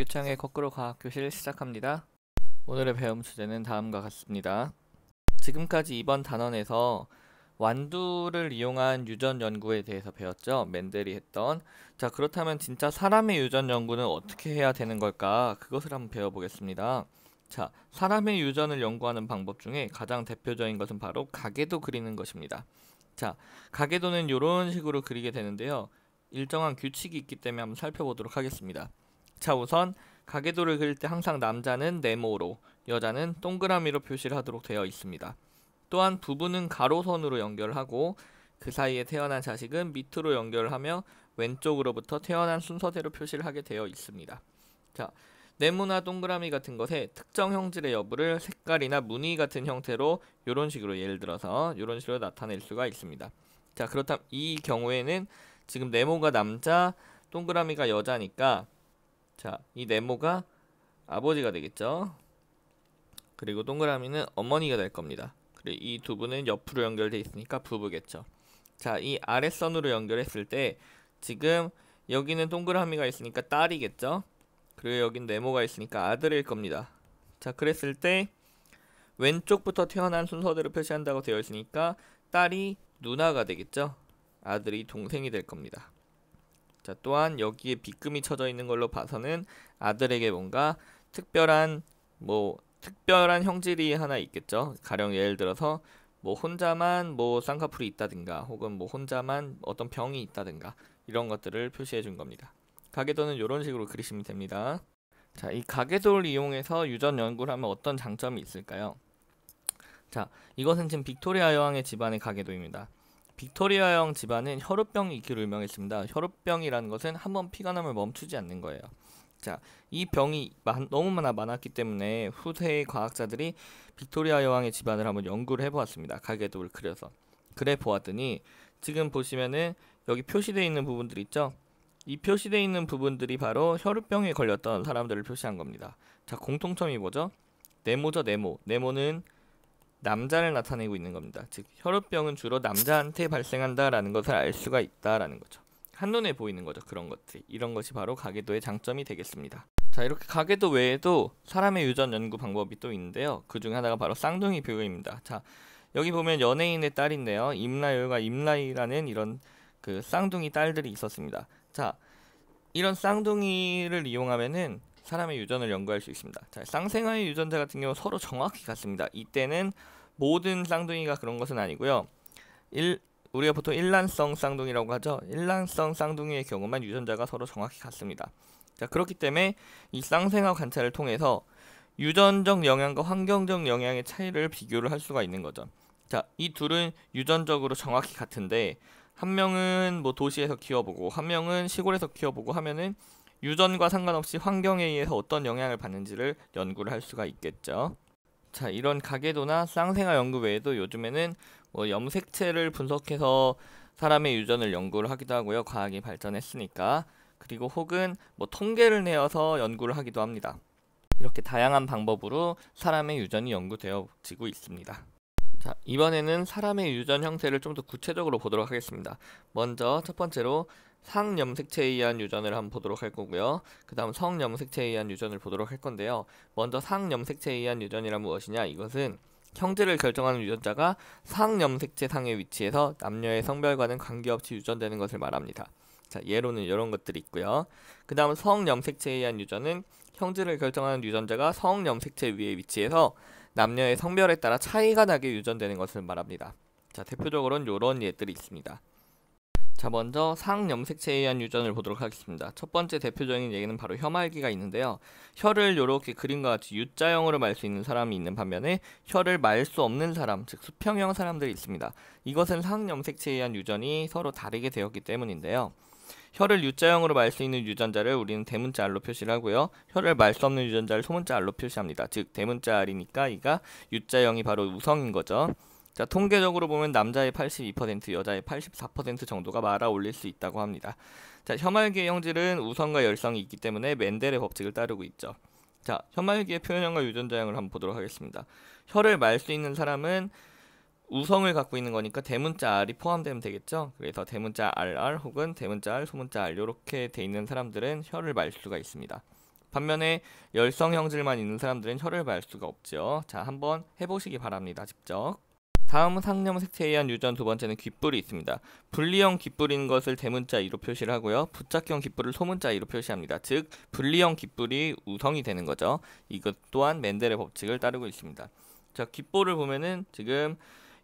교창의 거꾸로 과학교실 시작합니다. 오늘의 배움 주제는 다음과 같습니다. 지금까지 이번 단원에서 완두를 이용한 유전 연구에 대해서 배웠죠. 맨델이 했던. 자, 그렇다면 진짜 사람의 유전 연구는 어떻게 해야 되는 걸까? 그것을 한번 배워보겠습니다. 자, 사람의 유전을 연구하는 방법 중에 가장 대표적인 것은 바로 가계도 그리는 것입니다. 자, 가계도는 이런 식으로 그리게 되는데요. 일정한 규칙이 있기 때문에 한번 살펴보도록 하겠습니다. 자, 우선 가계도를 그릴 때 항상 남자는 네모로, 여자는 동그라미로 표시를 하도록 되어 있습니다. 또한 부부는 가로선으로 연결하고 그 사이에 태어난 자식은 밑으로 연결하며 왼쪽으로부터 태어난 순서대로 표시를 하게 되어 있습니다. 자, 네모나 동그라미 같은 것에 특정 형질의 여부를 색깔이나 무늬 같은 형태로 이런 식으로, 예를 들어서 이런 식으로 나타낼 수가 있습니다. 자, 그렇다면 이 경우에는 지금 네모가 남자, 동그라미가 여자니까, 자, 이 네모가 아버지가 되겠죠. 그리고 동그라미는 어머니가 될 겁니다. 그리고 이 두 분은 옆으로 연결되어 있으니까 부부겠죠. 자, 이 아랫선으로 연결했을 때 지금 여기는 동그라미가 있으니까 딸이겠죠. 그리고 여긴 네모가 있으니까 아들일 겁니다. 자, 그랬을 때 왼쪽부터 태어난 순서대로 표시한다고 되어 있으니까 딸이 누나가 되겠죠. 아들이 동생이 될 겁니다. 자, 또한 여기에 빗금이 쳐져 있는 걸로 봐서는 아들에게 뭔가 특별한 형질이 하나 있겠죠. 가령 예를 들어서 혼자만 쌍꺼풀이 있다든가, 혹은 혼자만 어떤 병이 있다든가, 이런 것들을 표시해 준 겁니다. 가계도는 이런 식으로 그리시면 됩니다. 자, 이 가계도를 이용해서 유전 연구를 하면 어떤 장점이 있을까요? 자, 이것은 지금 빅토리아 여왕의 집안의 가계도입니다. 빅토리아형 집안은 혈우병이 있기로 유명했습니다. 혈우병이라는 것은 한번 피가 나면 멈추지 않는 거예요. 자, 이 병이 너무 많았기 때문에 후세의 과학자들이 빅토리아 여왕의 집안을 한번 연구를 해보았습니다. 가계도를 그려서. 그래 보았더니 지금 보시면은 여기 표시되어 있는 부분들 있죠? 이 표시되어 있는 부분들이 바로 혈우병에 걸렸던 사람들을 표시한 겁니다. 자, 공통점이 뭐죠? 네모죠, 네모. 네모는 남자를 나타내고 있는 겁니다. 즉, 혈우병은 주로 남자한테 발생한다라는 것을 알 수가 있다라는 거죠. 한눈에 보이는 거죠. 그런 것들이. 이런 것이 바로 가계도의 장점이 되겠습니다. 자, 이렇게 가계도 외에도 사람의 유전 연구 방법이 또 있는데요. 그 중 하나가 바로 쌍둥이 비교입니다. 자, 여기 보면 연예인의 딸인데요. 임라율과 임라이라는 이런 그 쌍둥이 딸들이 있었습니다. 자, 이런 쌍둥이를 이용하면은 사람의 유전을 연구할 수 있습니다. 자, 쌍생아의 유전자 같은 경우 서로 정확히 같습니다. 이때는 모든 쌍둥이가 그런 것은 아니고요. 우리가 보통 일란성 쌍둥이라고 하죠. 일란성 쌍둥이의 경우만 유전자가 서로 정확히 같습니다. 자, 그렇기 때문에 이 쌍생아 관찰을 통해서 유전적 영향과 환경적 영향의 차이를 비교를 할 수가 있는 거죠. 자, 이 둘은 유전적으로 정확히 같은데 한 명은 도시에서 키워보고 한 명은 시골에서 키워보고 하면은 유전과 상관없이 환경에 의해서 어떤 영향을 받는지를 연구를 할 수가 있겠죠. 자, 이런 가계도나 쌍생아 연구 외에도 요즘에는 염색체를 분석해서 사람의 유전을 연구를 하기도 하고요. 과학이 발전했으니까. 그리고 혹은 통계를 내어서 연구를 하기도 합니다. 이렇게 다양한 방법으로 사람의 유전이 연구되어지고 있습니다. 자, 이번에는 사람의 유전 형태를 좀 더 구체적으로 보도록 하겠습니다. 먼저 첫 번째로 상염색체에 의한 유전을 한번 보도록 할 거고요. 그 다음 성염색체에 의한 유전을 보도록 할 건데요. 먼저 상염색체에 의한 유전이란 무엇이냐? 이것은 형질을 결정하는 유전자가 상염색체 상에 위치해서 남녀의 성별과는 관계없이 유전되는 것을 말합니다. 자, 예로는 이런 것들이 있고요. 그 다음 성염색체에 의한 유전은 형질을 결정하는 유전자가 성염색체 위에 위치해서 남녀의 성별에 따라 차이가 나게 유전되는 것을 말합니다. 자, 대표적으로는 이런 예들이 있습니다. 자, 먼저 상염색체에 의한 유전을 보도록 하겠습니다. 첫 번째 대표적인 얘기는 바로 혀말기가 있는데요. 혀를 이렇게 그림과 같이 U자형으로 말 수 있는 사람이 있는 반면에 혀를 말 수 없는 사람, 즉 수평형 사람들이 있습니다. 이것은 상염색체에 의한 유전이 서로 다르게 되었기 때문인데요. 혀를 U자형으로 말 수 있는 유전자를 우리는 대문자 R로 표시를 하고요. 혀를 말 수 없는 유전자를 소문자 R로 표시합니다. 즉 대문자 R이니까 이가 U자형이 바로 우성인 거죠. 자, 통계적으로 보면 남자의 82%, 여자의 84% 정도가 말아 올릴 수 있다고 합니다. 자, 혀말기의 형질은 우성과 열성이 있기 때문에 맨델의 법칙을 따르고 있죠. 자, 혀말기의 표현형과 유전자형을 한번 보도록 하겠습니다. 혀를 말 수 있는 사람은 우성을 갖고 있는 거니까 대문자 R이 포함되면 되겠죠. 그래서 대문자 RR 혹은 대문자 R, 소문자 R 이렇게 돼 있는 사람들은 혀를 말 수가 있습니다. 반면에 열성 형질만 있는 사람들은 혀를 발 수가 없죠. 자, 한번 해보시기 바랍니다. 직접. 다음은 상념 색채에 의한 유전. 두 번째는 귓불이 있습니다. 분리형 귓불인 것을 대문자 이로 표시를 하고요. 부착형 귓불을 소문자 이로 표시합니다. 즉 분리형 귓불이 우성이 되는 거죠. 이것 또한 맨델의 법칙을 따르고 있습니다. 자, 귓볼을 보면은 지금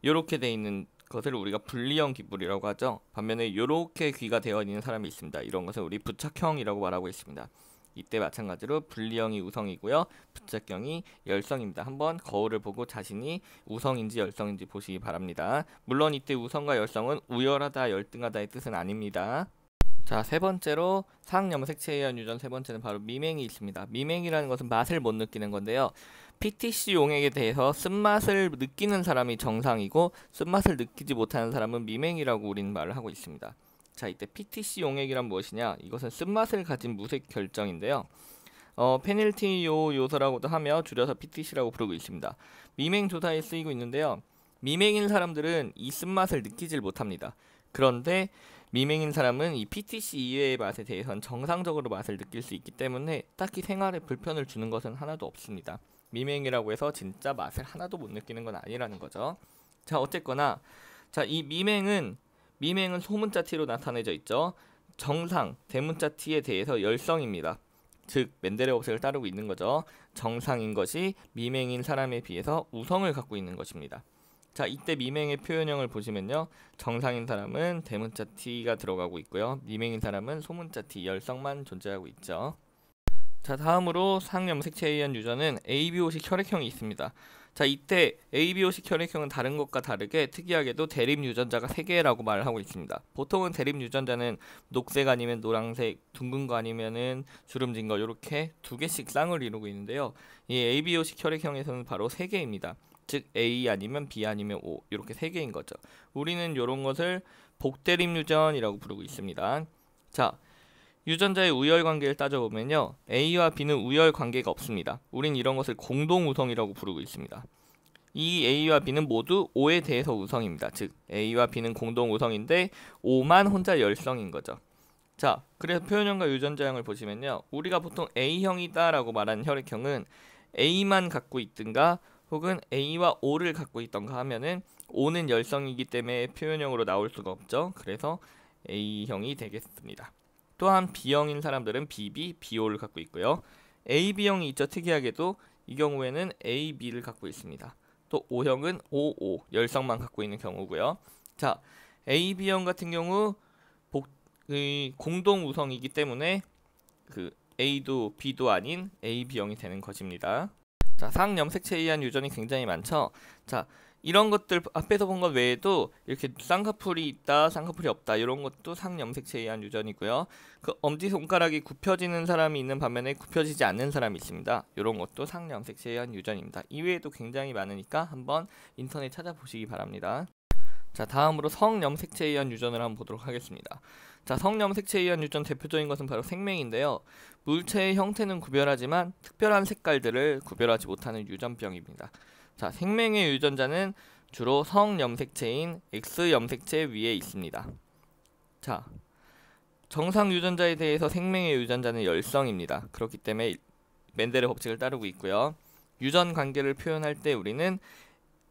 이렇게 돼 있는 것을 우리가 분리형 귓불이라고 하죠. 반면에 이렇게 귀가 되어 있는 사람이 있습니다. 이런 것을 우리 부착형이라고 말하고 있습니다. 이때 마찬가지로 분리형이 우성이고요. 부착형이 열성입니다. 한번 거울을 보고 자신이 우성인지 열성인지 보시기 바랍니다. 물론 이때 우성과 열성은 우열하다, 열등하다의 뜻은 아닙니다. 자, 세 번째로 상염색체에 의한 유전. 세 번째는 바로 미맹이 있습니다. 미맹이라는 것은 맛을 못 느끼는 건데요. PTC 용액에 대해서 쓴맛을 느끼는 사람이 정상이고 쓴맛을 느끼지 못하는 사람은 미맹이라고 우리는 말을 하고 있습니다. 자, 이때 PTC 용액이란 무엇이냐? 이것은 쓴맛을 가진 무색 결정인데요. 페닐티오 요소라고도 하며 줄여서 PTC라고 부르고 있습니다. 미맹 조사에 쓰이고 있는데요. 미맹인 사람들은 이 쓴맛을 느끼질 못합니다. 그런데 미맹인 사람은 이 PTC 이외의 맛에 대해서는 정상적으로 맛을 느낄 수 있기 때문에 딱히 생활에 불편을 주는 것은 하나도 없습니다. 미맹이라고 해서 진짜 맛을 하나도 못 느끼는 건 아니라는 거죠. 자, 어쨌거나 자, 이 미맹은 소문자 T로 나타내져 있죠. 정상, 대문자 T에 대해서 열성입니다. 즉 맨델의 법칙을 따르고 있는 거죠. 정상인 것이 미맹인 사람에 비해서 우성을 갖고 있는 것입니다. 자, 이때 미맹의 표현형을 보시면요. 정상인 사람은 대문자 T가 들어가고 있고요. 미맹인 사람은 소문자 T, 열성만 존재하고 있죠. 자, 다음으로 상염색체에 의한 유전은 ABO식 혈액형이 있습니다. 자, 이때 ABO식 혈액형은 다른 것과 다르게 특이하게도 대립 유전자가 3개라고 말을 하고 있습니다. 보통은 대립 유전자는 녹색 아니면 노란색, 둥근 거 아니면은 주름진 거 이렇게 2개씩 쌍을 이루고 있는데요. 이 ABO식 혈액형에서는 바로 3개입니다. 즉 A 아니면 B 아니면 O 이렇게 3개인 거죠. 우리는 이런 것을 복대립 유전이라고 부르고 있습니다. 자, 유전자의 우열 관계를 따져보면요. A와 B는 우열 관계가 없습니다. 우린 이런 것을 공동 우성이라고 부르고 있습니다. 이 A와 B는 모두 O에 대해서 우성입니다. 즉 A와 B는 공동 우성인데 O만 혼자 열성인 거죠. 자, 그래서 표현형과 유전자형을 보시면요. 우리가 보통 A형이다 라고 말하는 혈액형은 A만 갖고 있든가 혹은 A와 O를 갖고 있던가 하면은 O는 열성이기 때문에 표현형으로 나올 수가 없죠. 그래서 A형이 되겠습니다. 또한 B형인 사람들은 BB, BO를 갖고 있고요. AB형이 있죠. 특이하게도 이 경우에는 AB를 갖고 있습니다. 또 O형은 OO, 열성만 갖고 있는 경우고요. 자, AB형 같은 경우 공동 우성이기 때문에 A도 B도 아닌 AB형이 되는 것입니다. 자, 상염색체에 의한 유전이 굉장히 많죠. 자, 이런 것들 앞에서 본 것 외에도 이렇게 쌍꺼풀이 있다, 쌍꺼풀이 없다 이런 것도 상염색체에 의한 유전이고요. 그 엄지손가락이 굽혀지는 사람이 있는 반면에 굽혀지지 않는 사람이 있습니다. 이런 것도 상염색체에 의한 유전입니다. 이외에도 굉장히 많으니까 한번 인터넷 찾아보시기 바랍니다. 자, 다음으로 성염색체에 의한 유전을 한번 보도록 하겠습니다. 자, 성염색체에 의한 유전 대표적인 것은 바로 생맹인데요. 물체의 형태는 구별하지만 특별한 색깔들을 구별하지 못하는 유전병입니다. 자, 생맹의 유전자는 주로 성염색체인 X염색체 위에 있습니다. 자, 정상 유전자에 대해서 생맹의 유전자는 열성입니다. 그렇기 때문에 맨델의 법칙을 따르고 있고요. 유전 관계를 표현할 때 우리는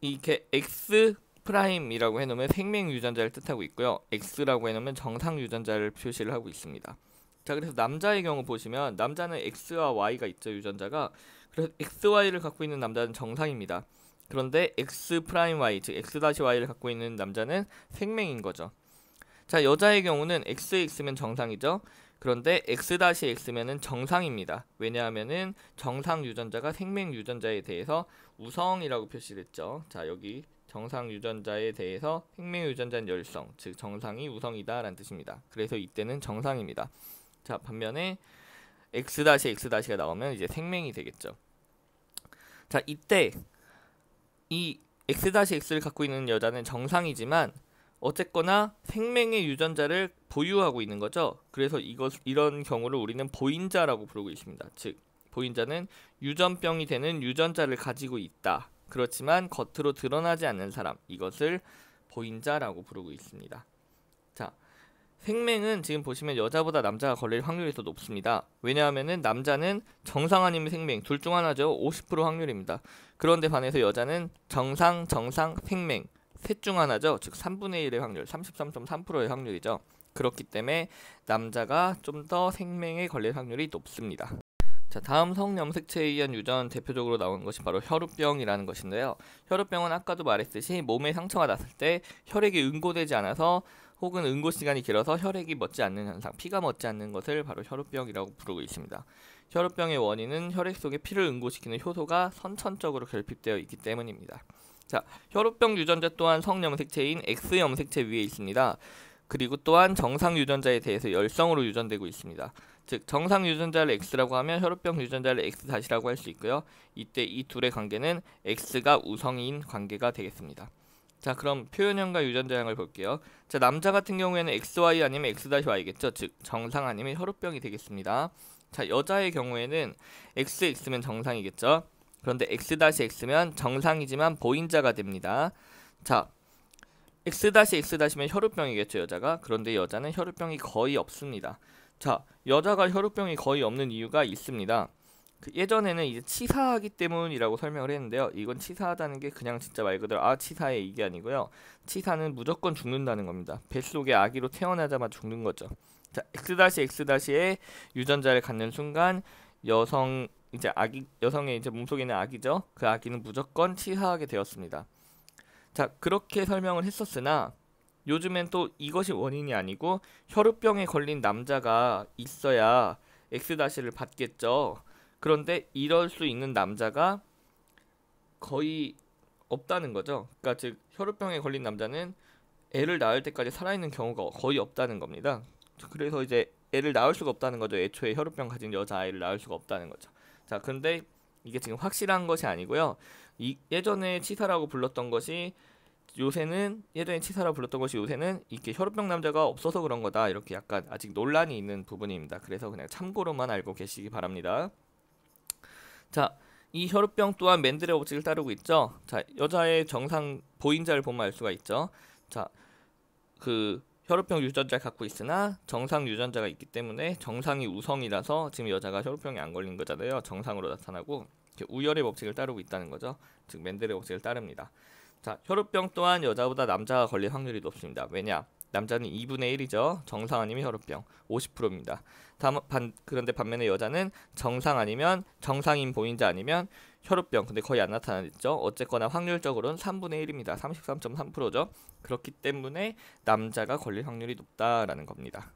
이렇게 X 프라임이라고 해놓으면 생맹 유전자를 뜻하고 있고요. X라고 해놓으면 정상 유전자를 표시를 하고 있습니다. 자, 그래서 남자의 경우 보시면 남자는 X와 Y가 있죠. 유전자가. 그래서 XY를 갖고 있는 남자는 정상입니다. 그런데 X'Y, 즉 X-Y를 갖고 있는 남자는 생맹인 거죠. 자, 여자의 경우는 XX면 정상이죠. 그런데 X-X면은 정상입니다. 왜냐하면은 정상 유전자가 생맹 유전자에 대해서 우성이라고 표시됐죠. 자, 여기 정상 유전자에 대해서 생맹 유전자는 열성, 즉 정상이 우성이다 라는 뜻입니다. 그래서 이때는 정상입니다. 자, 반면에 X'X'가 나오면 이제 생맹이 되겠죠. 자, 이때 이 X'X를 갖고 있는 여자는 정상이지만 어쨌거나 생맹의 유전자를 보유하고 있는 거죠. 그래서 이런 경우를 우리는 보인자라고 부르고 있습니다. 즉 보인자는 유전병이 되는 유전자를 가지고 있다. 그렇지만 겉으로 드러나지 않는 사람, 이것을 보인자라고 부르고 있습니다. 자, 생맹은 지금 보시면 여자보다 남자가 걸릴 확률이 더 높습니다. 왜냐하면은 남자는 정상 아니면 생맹 둘 중 하나죠. 50% 확률입니다. 그런데 반해서 여자는 정상, 생맹 셋 중 하나죠. 즉 3분의 1의 확률, 33.3%의 확률이죠. 그렇기 때문에 남자가 좀 더 생맹에 걸릴 확률이 높습니다. 자, 다음 성염색체에 의한 유전 대표적으로 나오는 것이 바로 혈우병이라는 것인데요. 혈우병은 아까도 말했듯이 몸에 상처가 났을 때 혈액이 응고되지 않아서 혹은 응고 시간이 길어서 혈액이 멎지 않는 현상, 피가 멎지 않는 것을 바로 혈우병이라고 부르고 있습니다. 혈우병의 원인은 혈액 속에 피를 응고시키는 효소가 선천적으로 결핍되어 있기 때문입니다. 자, 혈우병 유전자 또한 성염색체인 X염색체 위에 있습니다. 그리고 또한 정상 유전자에 대해서 열성으로 유전되고 있습니다. 즉 정상 유전자를 X라고 하면 혈우병 유전자를 X-라고 할 수 있고요. 이때 이 둘의 관계는 X가 우성인 관계가 되겠습니다. 자, 그럼 표현형과 유전자형을 볼게요. 자, 남자 같은 경우에는 XY 아니면 X-Y겠죠. 즉 정상 아니면 혈우병이 되겠습니다. 자, 여자의 경우에는 XX-면 정상이겠죠. 그런데 X-X면 정상이지만 보인자가 됩니다. 자, X-X면 혈우병이겠죠, 여자가. 그런데 여자는 혈우병이 거의 없습니다. 자, 여자가 혈우병이 거의 없는 이유가 있습니다. 예전에는 이제 치사하기 때문이라고 설명을 했는데요. 이건 치사하다는 게 그냥 진짜 말 그대로 치사해 이게 아니고요. 치사는 무조건 죽는다는 겁니다. 뱃속에 아기로 태어나자마자 죽는 거죠. 자, X-X의 유전자를 갖는 순간 여성의 이제 몸속에 있는 아기죠. 그 아기는 무조건 치사하게 되었습니다. 자, 그렇게 설명을 했었으나 요즘엔 또 이것이 원인이 아니고 혈우병에 걸린 남자가 있어야 X-를 받겠죠. 그런데 이럴 수 있는 남자가 거의 없다는 거죠. 그러니까 즉 혈우병에 걸린 남자는 애를 낳을 때까지 살아있는 경우가 거의 없다는 겁니다. 그래서 이제 애를 낳을 수가 없다는 거죠. 애초에 혈우병 가진 여자아이를 낳을 수가 없다는 거죠. 자, 근데 이게 지금 확실한 것이 아니고요. 예전에 치사라고 불렀던 것이 요새는 이렇게 혈우병 남자가 없어서 그런 거다. 이렇게 약간 아직 논란이 있는 부분입니다. 그래서 그냥 참고로만 알고 계시기 바랍니다. 자, 이 혈우병 또한 맨델의 법칙을 따르고 있죠. 자, 여자의 정상 보인자를 보면 알 수가 있죠. 자, 그 혈우병 유전자를 갖고 있으나 정상 유전자가 있기 때문에 정상이 우성이라서 지금 여자가 혈우병에 안 걸린 거잖아요. 정상으로 나타나고 우열의 법칙을 따르고 있다는 거죠. 즉 맨델의 법칙을 따릅니다. 자, 혈우병 또한 여자보다 남자가 걸릴 확률이 높습니다. 왜냐? 남자는 2분의 1이죠. 정상 아니면 혈우병 50%입니다. 그런데 반면에 여자는 정상 아니면 정상인 보인자 아니면 혈우병 근데 거의 안 나타나죠. 어쨌거나 확률적으로는 3분의 1입니다. 33.3%죠. 그렇기 때문에 남자가 걸릴 확률이 높다라는 겁니다.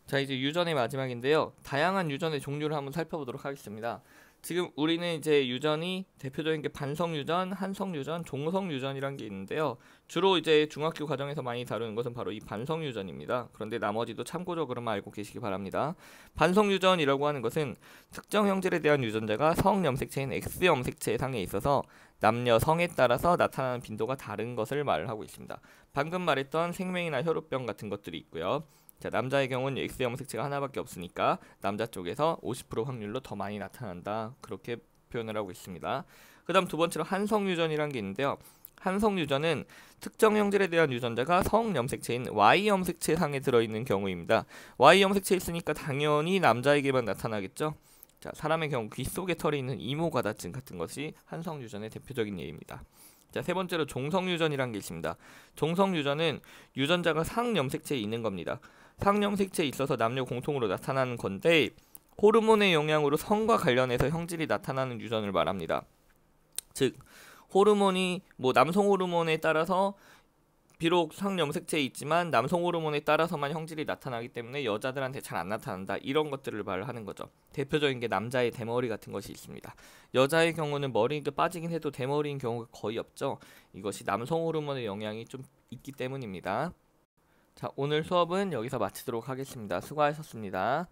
자, 이제 유전의 마지막인데요. 다양한 유전의 종류를 한번 살펴보도록 하겠습니다. 지금 우리는 이제 유전이 대표적인 게 반성유전, 한성유전, 종성유전이란 게 있는데요. 주로 이제 중학교 과정에서 많이 다루는 것은 바로 이 반성유전입니다. 그런데 나머지도 참고적으로만 알고 계시기 바랍니다. 반성유전이라고 하는 것은 특정 형질에 대한 유전자가 성염색체인 X염색체의 상에 있어서 남녀 성에 따라서 나타나는 빈도가 다른 것을 말하고 있습니다. 방금 말했던 생맹이나 혈우병 같은 것들이 있고요. 자, 남자의 경우는 X염색체가 하나밖에 없으니까 남자 쪽에서 50% 확률로 더 많이 나타난다. 그렇게 표현을 하고 있습니다. 그 다음 두 번째로 한성유전이라는 게 있는데요. 한성유전은 특정 형질에 대한 유전자가 성염색체인 Y염색체 상에 들어있는 경우입니다. Y염색체 있으니까 당연히 남자에게만 나타나겠죠. 자, 사람의 경우 귀 속에 털이 있는 이모가다증 같은 것이 한성유전의 대표적인 예입니다. 자, 세 번째로 종성유전이라는 게 있습니다. 종성유전은 유전자가 상염색체에 있는 겁니다. 상염색체에 있어서 남녀 공통으로 나타나는 건데 호르몬의 영향으로 성과 관련해서 형질이 나타나는 유전을 말합니다. 즉 호르몬이 남성 호르몬에 따라서 비록 상염색체에 있지만 남성 호르몬에 따라서만 형질이 나타나기 때문에 여자들한테 잘 안 나타난다. 이런 것들을 말하는 거죠. 대표적인 게 남자의 대머리 같은 것이 있습니다. 여자의 경우는 머리가 빠지긴 해도 대머리인 경우가 거의 없죠. 이것이 남성 호르몬의 영향이 좀 있기 때문입니다. 자, 오늘 수업은 여기서 마치도록 하겠습니다. 수고하셨습니다.